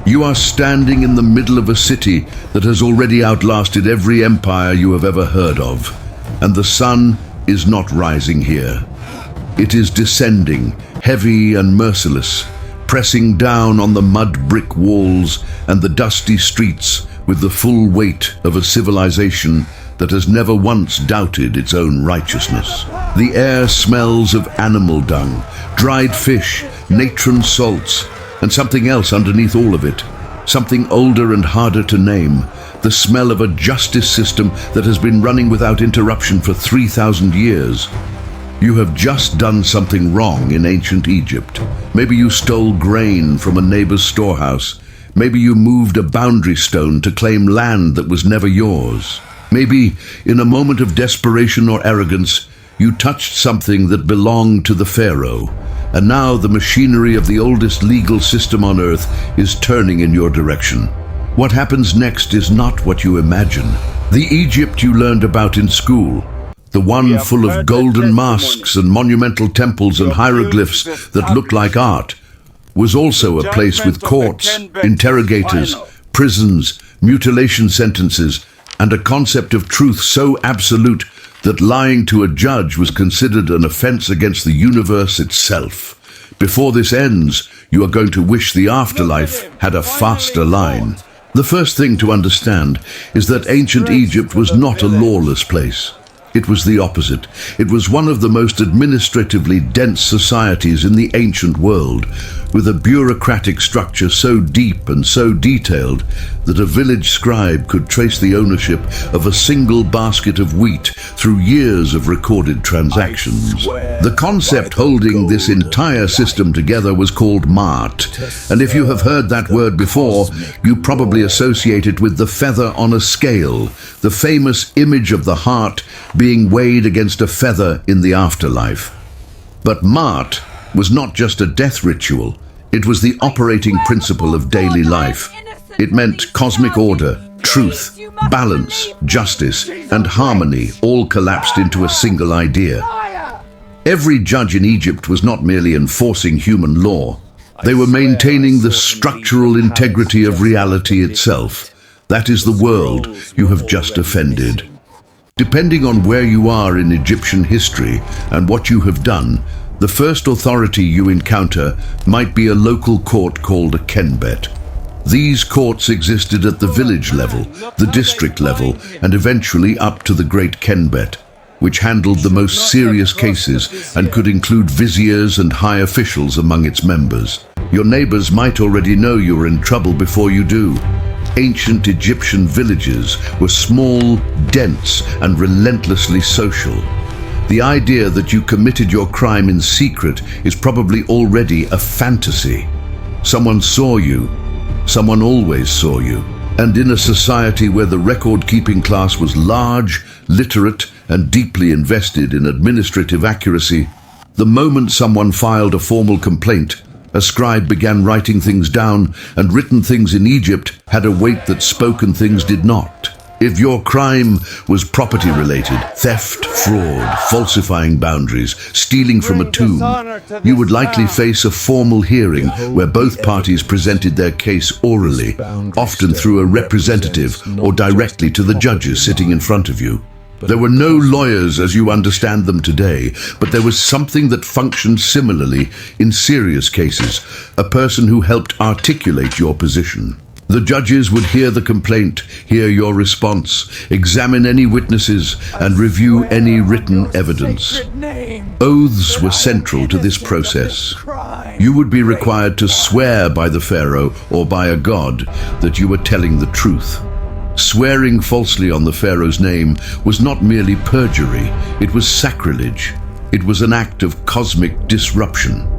You are standing in the middle of a city that has already outlasted every empire you have ever heard of. And the sun is not rising here. It is descending, heavy and merciless, pressing down on the mud brick walls and the dusty streets with the full weight of a civilization that has never once doubted its own righteousness. The air smells of animal dung, dried fish, natron salts, and something else underneath all of it. Something older and harder to name. The smell of a justice system that has been running without interruption for 3,000 years. You have just done something wrong in ancient Egypt. Maybe you stole grain from a neighbor's storehouse. Maybe you moved a boundary stone to claim land that was never yours. Maybe, in a moment of desperation or arrogance, you touched something that belonged to the pharaoh, and now the machinery of the oldest legal system on earth is turning in your direction. What happens next is not what you imagine. The Egypt you learned about in school, the one full of golden masks and monumental temples and hieroglyphs that looked like art, was also a place with courts, interrogators, prisons, mutilation sentences, and a concept of truth so absolute that lying to a judge was considered an offense against the universe itself. Before this ends, you are going to wish the afterlife had a faster line. The first thing to understand is that ancient Egypt was not a lawless place. It was the opposite. It was one of the most administratively dense societies in the ancient world, with a bureaucratic structure so deep and so detailed that a village scribe could trace the ownership of a single basket of wheat through years of recorded transactions. The concept holding this entire system together was called Maat, and if you have heard that word before, you probably associate it with the feather on a scale, the famous image of the heart being weighed against a feather in the afterlife. But Maat was not just a death ritual, it was the operating principle of daily life. It meant cosmic order, truth, balance, justice, and harmony all collapsed into a single idea. Every judge in Egypt was not merely enforcing human law, they were maintaining the structural integrity of reality itself. That is the world you have just offended. Depending on where you are in Egyptian history and what you have done, the first authority you encounter might be a local court called a kenbet. These courts existed at the village level, the district level, and eventually up to the great kenbet, which handled the most serious cases and could include viziers and high officials among its members. Your neighbors might already know you are in trouble before you do. Ancient Egyptian villages were small, dense, and relentlessly social. The idea that you committed your crime in secret is probably already a fantasy. Someone saw you. Someone always saw you. And in a society where the record-keeping class was large, literate, and deeply invested in administrative accuracy, the moment someone filed a formal complaint, a scribe began writing things down, and written things in Egypt had a weight that spoken things did not. If your crime was property-related, theft, fraud, falsifying boundaries, stealing from a tomb, you would likely face a formal hearing where both parties presented their case orally, often through a representative or directly to the judges sitting in front of you. There were no lawyers as you understand them today, but there was something that functioned similarly in serious cases, a person who helped articulate your position. The judges would hear the complaint, hear your response, examine any witnesses, and review any written evidence. Oaths were central to this process. You would be required to swear by the pharaoh or by a god that you were telling the truth. Swearing falsely on the pharaoh's name was not merely perjury, it was sacrilege. It was an act of cosmic disruption.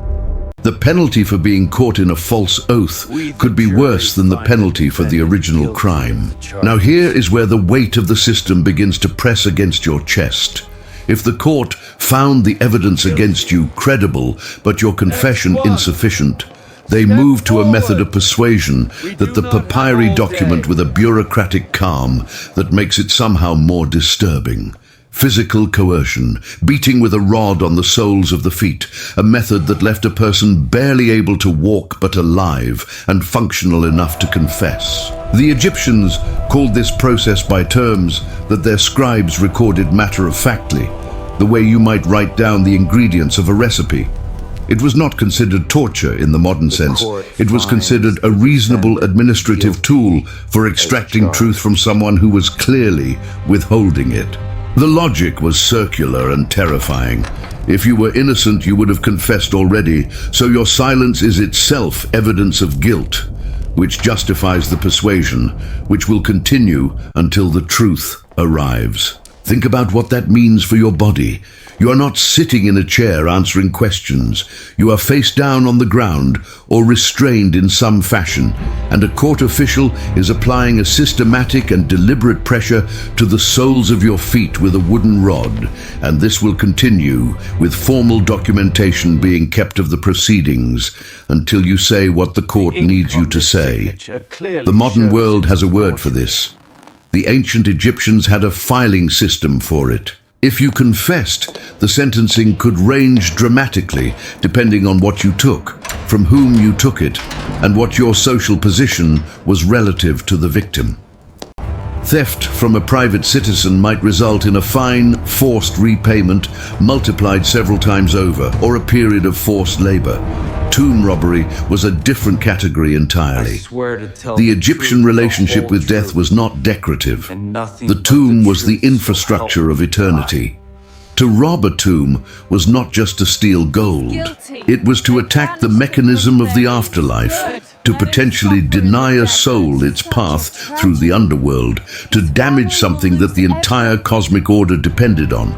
The penalty for being caught in a false oath could be worse than the penalty for the original crime. Now here is where the weight of the system begins to press against your chest. If the court found the evidence against you credible, but your confession insufficient, they move to a method of persuasion, that the papyri document with a bureaucratic calm that makes it somehow more disturbing. Physical coercion, beating with a rod on the soles of the feet, a method that left a person barely able to walk but alive and functional enough to confess. The Egyptians called this process by terms that their scribes recorded matter-of-factly, the way you might write down the ingredients of a recipe. It was not considered torture in the modern sense. It was considered a reasonable administrative tool for extracting truth from someone who was clearly withholding it. The logic was circular and terrifying. If you were innocent, you would have confessed already, so your silence is itself evidence of guilt, which justifies the persuasion, which will continue until the truth arrives. Think about what that means for your body. You are not sitting in a chair answering questions. You are face down on the ground or restrained in some fashion, and a court official is applying a systematic and deliberate pressure to the soles of your feet with a wooden rod, and this will continue with formal documentation being kept of the proceedings until you say what the court needs you to say. The modern world has a word for this. The ancient Egyptians had a filing system for it. If you confessed, the sentencing could range dramatically depending on what you took, from whom you took it, and what your social position was relative to the victim. Theft from a private citizen might result in a fine, forced repayment, multiplied several times over, or a period of forced labor. Tomb robbery was a different category entirely. The Egyptian relationship with death was not decorative. The tomb was the infrastructure of eternity. To rob a tomb was not just to steal gold. It was to attack the mechanism of the afterlife, to potentially deny a soul its path through the underworld, to damage something that the entire cosmic order depended on.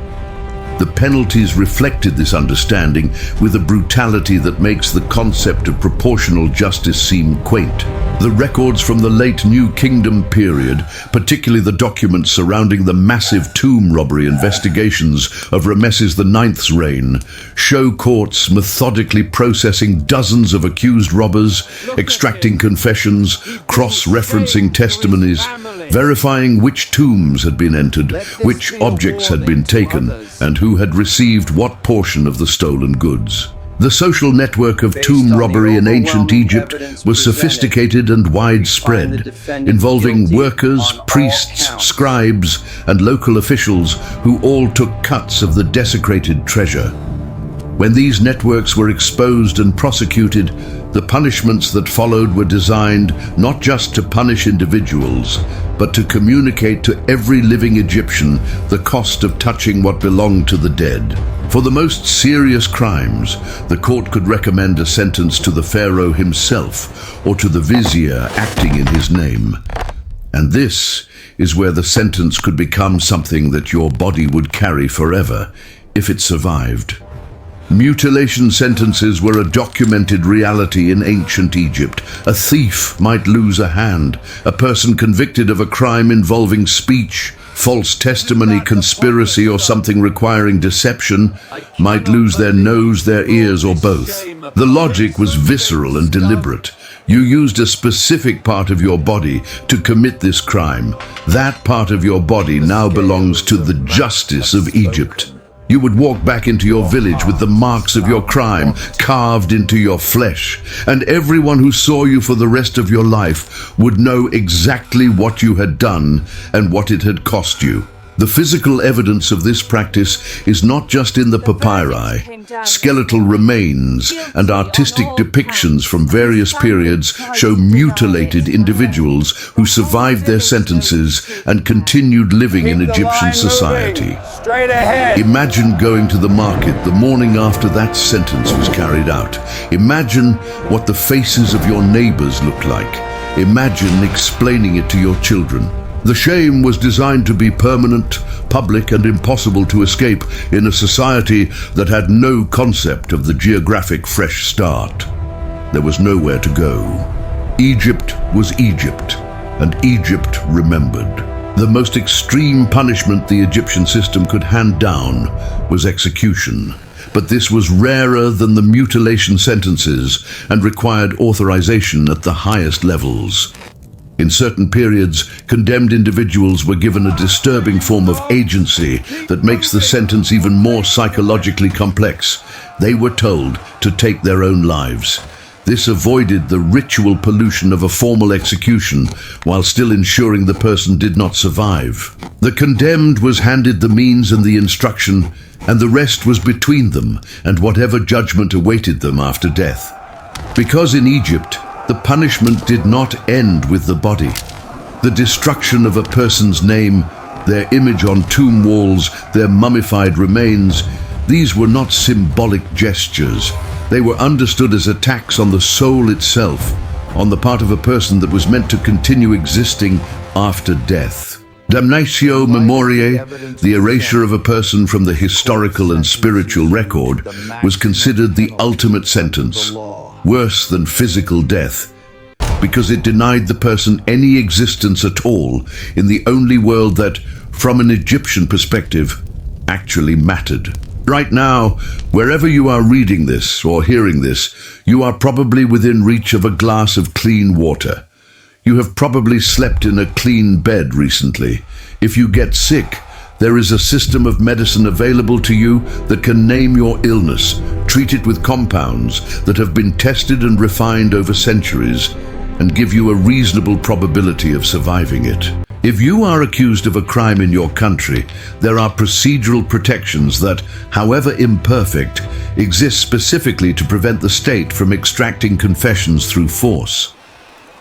The penalties reflected this understanding with a brutality that makes the concept of proportional justice seem quaint. The records from the late New Kingdom period, particularly the documents surrounding the massive tomb robbery investigations of Rameses IX's reign, show courts methodically processing dozens of accused robbers, extracting confessions, cross-referencing testimonies, verifying which tombs had been entered, which objects had been taken, and who had received what portion of the stolen goods. The social network of tomb robbery in ancient Egypt was sophisticated and widespread, involving workers, priests, scribes, and local officials who all took cuts of the desecrated treasure. When these networks were exposed and prosecuted, the punishments that followed were designed not just to punish individuals, but to communicate to every living Egyptian the cost of touching what belonged to the dead. For the most serious crimes, the court could recommend a sentence to the pharaoh himself or to the vizier acting in his name. And this is where the sentence could become something that your body would carry forever if it survived. Mutilation sentences were a documented reality in ancient Egypt. A thief might lose a hand. A person convicted of a crime involving speech, false testimony, conspiracy, or something requiring deception might lose their nose, their ears, or both. The logic was visceral and deliberate. You used a specific part of your body to commit this crime. That part of your body now belongs to the justice of Egypt. You would walk back into your village with the marks of your crime carved into your flesh, and everyone who saw you for the rest of your life would know exactly what you had done and what it had cost you. The physical evidence of this practice is not just in the papyri. Skeletal remains and artistic depictions from various periods show mutilated individuals who survived their sentences and continued living in Egyptian society. Imagine going to the market the morning after that sentence was carried out. Imagine what the faces of your neighbors looked like. Imagine explaining it to your children. The shame was designed to be permanent, public, and impossible to escape in a society that had no concept of the geographic fresh start. There was nowhere to go. Egypt was Egypt, and Egypt remembered. The most extreme punishment the Egyptian system could hand down was execution. But this was rarer than the mutilation sentences and required authorization at the highest levels. In certain periods, condemned individuals were given a disturbing form of agency that makes the sentence even more psychologically complex. They were told to take their own lives. This avoided the ritual pollution of a formal execution while still ensuring the person did not survive. The condemned was handed the means and the instruction, and the rest was between them and whatever judgment awaited them after death. Because in Egypt, the punishment did not end with the body. The destruction of a person's name, their image on tomb walls, their mummified remains, these were not symbolic gestures. They were understood as attacks on the soul itself, on the part of a person that was meant to continue existing after death. Damnatio memoriae, the erasure of a person from the historical and spiritual record, was considered the ultimate sentence, worse than physical death, because it denied the person any existence at all in the only world that, from an Egyptian perspective, actually mattered. Right now, wherever you are reading this or hearing this, you are probably within reach of a glass of clean water. You have probably slept in a clean bed recently. If you get sick, there is a system of medicine available to you that can name your illness, treat it with compounds that have been tested and refined over centuries, and give you a reasonable probability of surviving it. If you are accused of a crime in your country, there are procedural protections that, however imperfect, exist specifically to prevent the state from extracting confessions through force.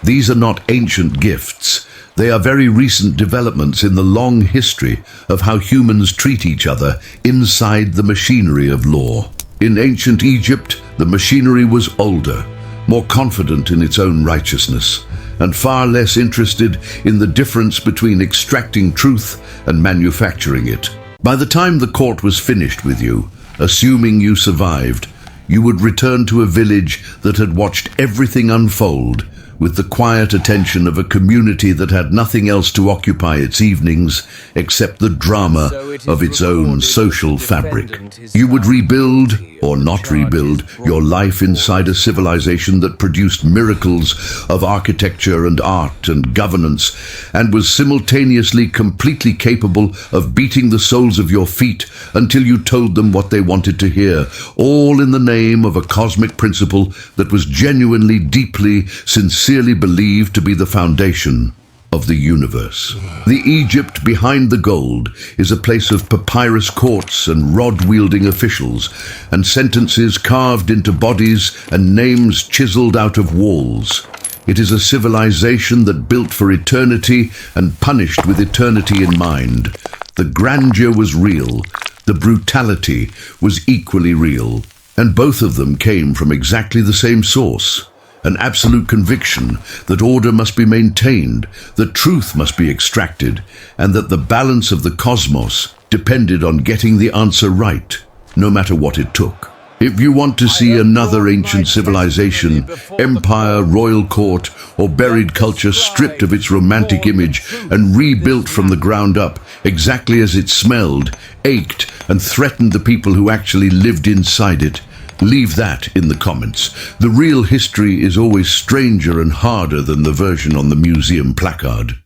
These are not ancient gifts. They are very recent developments in the long history of how humans treat each other inside the machinery of law. In ancient Egypt, the machinery was older, more confident in its own righteousness, and far less interested in the difference between extracting truth and manufacturing it. By the time the court was finished with you, assuming you survived, you would return to a village that had watched everything unfold with the quiet attention of a community that had nothing else to occupy its evenings except the drama of its own social fabric. You would rebuild, or not rebuild, your life inside a civilization that produced miracles of architecture and art and governance, and was simultaneously completely capable of beating the soles of your feet until you told them what they wanted to hear, all in the name of a cosmic principle that was genuinely, deeply, sincerely believed to be the foundation of the universe. The Egypt behind the gold is a place of papyrus courts and rod-wielding officials, and sentences carved into bodies and names chiseled out of walls. It is a civilization that built for eternity and punished with eternity in mind. The grandeur was real, the brutality was equally real, and both of them came from exactly the same source. An absolute conviction that order must be maintained, that truth must be extracted, and that the balance of the cosmos depended on getting the answer right, no matter what it took. If you want to see another ancient civilization, empire, royal court, or buried culture stripped of its romantic image and rebuilt from the ground up, exactly as it smelled, ached, and threatened the people who actually lived inside it, leave that in the comments. The real history is always stranger and harder than the version on the museum placard.